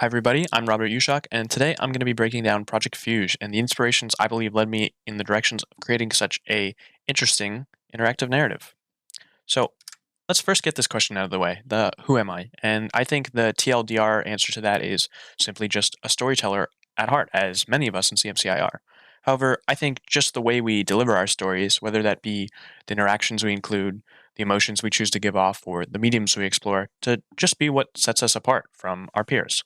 Hi, everybody. I'm Robert Youshock, and today I'm going to be breaking down Project Fugue and the inspirations I believe led me in the directions of creating such a interesting interactive narrative. So let's first get this question out of the way: the who am I? And I think the TLDR answer to that is simply just a storyteller at heart, as many of us in CMCI are. However, I think just the way we deliver our stories, whether that be the interactions we include, the emotions we choose to give off, or the mediums we explore, to just be what sets us apart from our peers.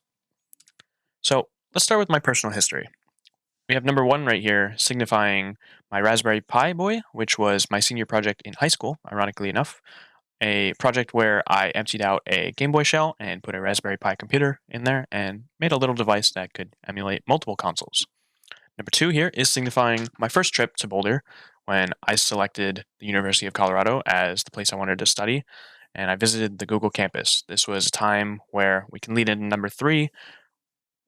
So let's start with my personal history. We have number one right here, signifying my Raspberry Pi Boy, which was my senior project in high school, ironically enough. A project where I emptied out a Game Boy shell and put a Raspberry Pi computer in there and made a little device that could emulate multiple consoles. Number two here is signifying my first trip to Boulder when I selected the University of Colorado as the place I wanted to study, and I visited the Google campus. This was a time where we can lead into number three,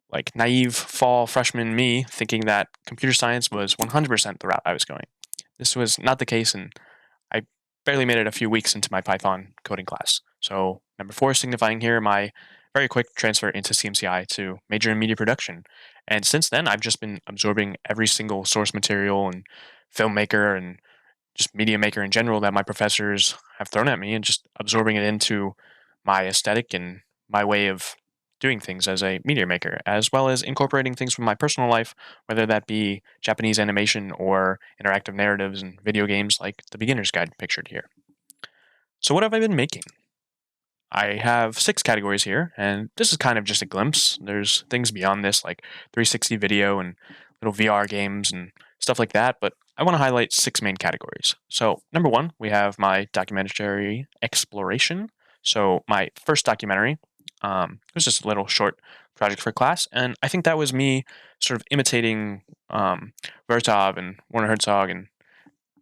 like naive fall freshman me thinking that computer science was 100% the route I was going. This was not the case, and I barely made it a few weeks into my Python coding class. So, number four signifying here my very quick transfer into CMCI to major in media production. And since then, I've just been absorbing every single source material and filmmaker and just media maker in general that my professors have thrown at me and just absorbing it into my aesthetic and my way of doing things as a media maker, as well as incorporating things from my personal life, whether that be Japanese animation or interactive narratives and video games like the beginner's guide pictured here. So, what have I been making? I have six categories here, and this is kind of just a glimpse. There's things beyond this, like 360 video and little VR games and stuff like that, but I want to highlight six main categories. So, number one, we have my documentary exploration. So, my first documentary, it was just a little short project for class, and I think that was me sort of imitating Vertov and Werner Herzog and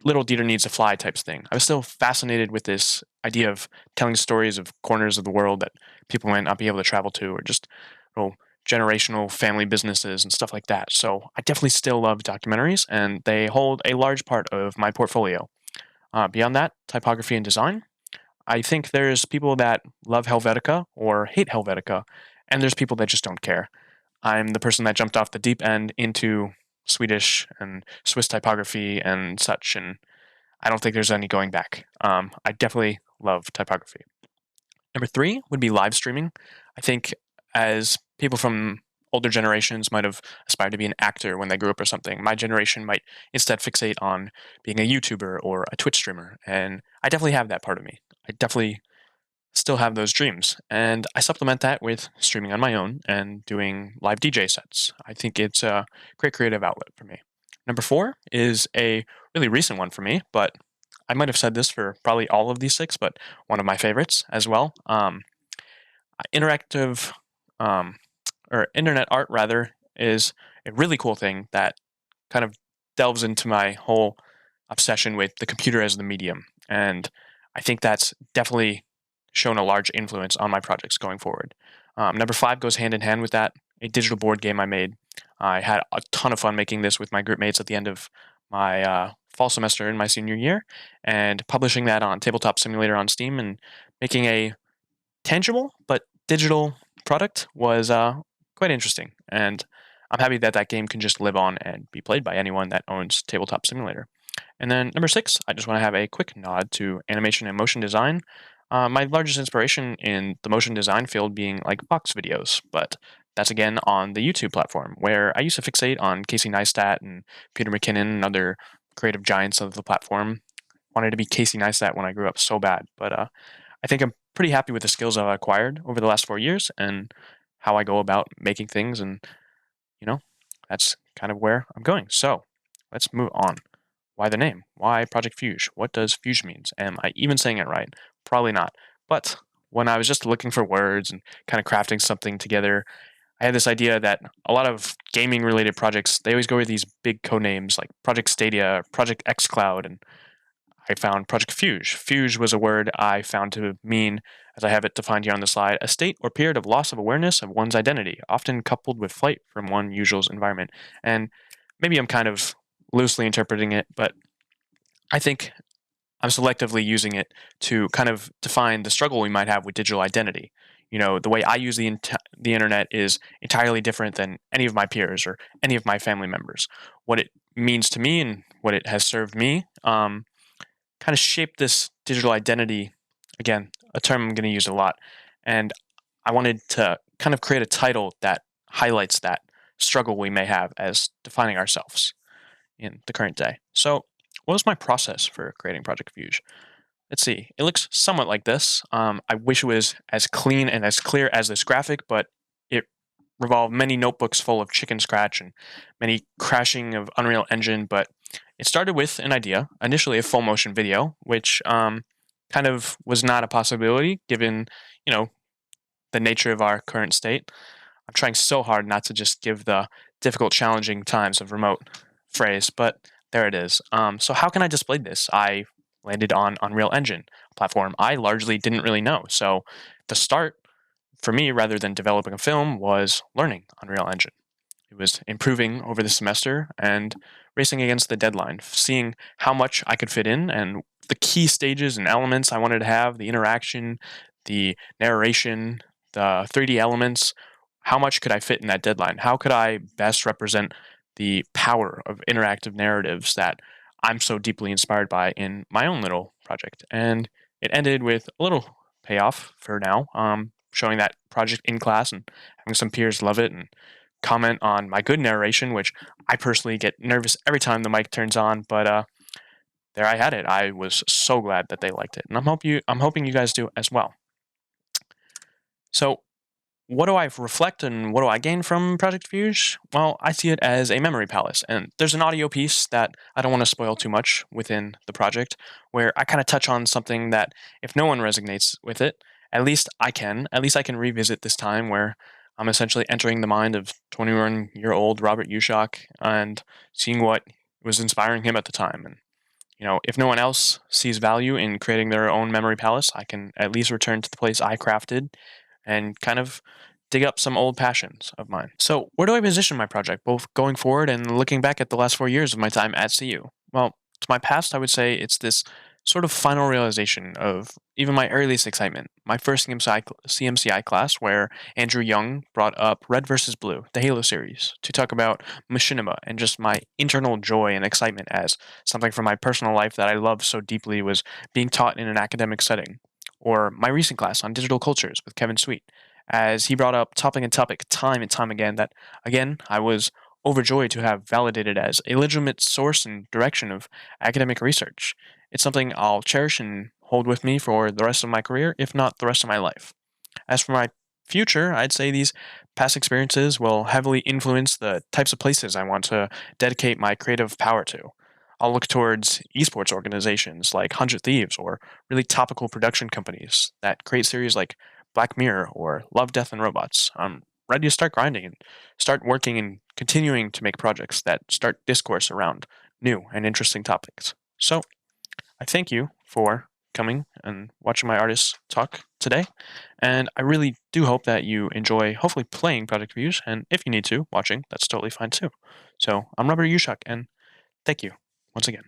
Little Dieter Needs to Fly types thing. I was still fascinated with this idea of telling stories of corners of the world that people might not be able to travel to, or just little generational family businesses and stuff like that. So I definitely still love documentaries, and they hold a large part of my portfolio. Beyond that, typography and design. I think there's people that love Helvetica or hate Helvetica, and there's people that just don't care. I'm the person that jumped off the deep end into Swedish and Swiss typography and such, and I don't think there's any going back. I definitely love typography. Number three would be live streaming. I think as people from older generations might have aspired to be an actor when they grew up or something, my generation might instead fixate on being a YouTuber or a Twitch streamer, and I definitely have that part of me. I definitely still have those dreams. And I supplement that with streaming on my own and doing live DJ sets. I think it's a great creative outlet for me. Number four is a really recent one for me, but I might have said this for probably all of these six, but one of my favorites as well. Interactive um, or internet art, rather, is a really cool thing that kind of delves into my whole obsession with the computer as the medium. And I think that's definitely shown a large influence on my projects going forward. Number five goes hand in hand with that, a digital board game I made. I had a ton of fun making this with my group mates at the end of my fall semester in my senior year, and publishing that on Tabletop Simulator on Steam and making a tangible but digital product was quite interesting. And I'm happy that that game can just live on and be played by anyone that owns Tabletop Simulator. And then number six, I just want to have a quick nod to animation and motion design. My largest inspiration in the motion design field being like box videos, but that's again on the YouTube platform, where I used to fixate on Casey Neistat and Peter McKinnon and other creative giants of the platform. Wanted to be Casey Neistat when I grew up so bad, but I think I'm pretty happy with the skills I've acquired over the last 4 years and how I go about making things, and you know, that's kind of where I'm going. So let's move on. Why the name? Why Project Fugue? What does Fugue means? Am I even saying it right? Probably not. But when I was just looking for words and kind of crafting something together, I had this idea that a lot of gaming related projects, they always go with these big code names like Project Stadia, Project xCloud, and I found Project Fugue. Fugue was a word I found to mean, as I have it defined here on the slide, a state or period of loss of awareness of one's identity, often coupled with flight from one usual environment. And maybe I'm kind of loosely interpreting it, but I think I'm selectively using it to kind of define the struggle we might have with digital identity. The way I use the internet is entirely different than any of my peers or any of my family members. What it means to me and what it has served me kind of shaped this digital identity. Again, a term I'm going to use a lot. And I wanted to kind of create a title that highlights that struggle we may have as defining ourselves in the current day. So, what was my process for creating Project Fugue? Let's see. It looks somewhat like this. I wish it was as clean and as clear as this graphic, but it revolved many notebooks full of chicken scratch and many crashing of Unreal Engine. But it started with an idea, initially a full motion video, which kind of was not a possibility given, you know, the nature of our current state. I'm trying so hard not to just give the difficult, challenging times of remote phrase, but there it is. So how can I display this? I landed on Unreal Engine, a platform I largely didn't really know. So the start for me, rather than developing a film, was learning Unreal Engine. It was improving over the semester and racing against the deadline, seeing how much I could fit in and the key stages and elements I wanted to have, the interaction, the narration, the 3D elements. How much could I fit in that deadline? How could I best represent the power of interactive narratives that I'm so deeply inspired by in my own little project? And it ended with a little payoff for now, showing that project in class and having some peers love it and comment on my good narration, which I personally get nervous every time the mic turns on. But there I had it. I was so glad that they liked it, and I'm hoping you guys do as well. So, what do I reflect and what do I gain from Project Fugue? Well, I see it as a memory palace, and there's an audio piece that I don't want to spoil too much within the project, where I kind of touch on something that if no one resonates with it, at least I can. At least I can revisit this time where I'm essentially entering the mind of 21-year-old Robert Youshock and seeing what was inspiring him at the time. And if no one else sees value in creating their own memory palace, I can at least return to the place I crafted and kind of dig up some old passions of mine. So, where do I position my project, both going forward and looking back at the last 4 years of my time at CU? Well, to my past, I would say it's this sort of final realization of even my earliest excitement. My first CMCI class, where Andrew Young brought up Red versus Blue, the Halo series, to talk about machinima and just my internal joy and excitement as something from my personal life that I love so deeply was being taught in an academic setting. Or my recent class on digital cultures with Kevin Sweet, as he brought up topic and topic time and time again that, again, I was overjoyed to have validated as a legitimate source and direction of academic research. It's something I'll cherish and hold with me for the rest of my career, if not the rest of my life. As for my future, I'd say these past experiences will heavily influence the types of places I want to dedicate my creative power to. I'll look towards esports organizations like 100 Thieves or really topical production companies that create series like Black Mirror or Love, Death, and Robots. I'm ready to start grinding and start working and continuing to make projects that start discourse around new and interesting topics. So, I thank you for coming and watching my artists talk today. And I really do hope that you enjoy hopefully playing Project Fugue. And if you need to, watching, that's totally fine too. So I'm Robert Youshock, and thank you once again.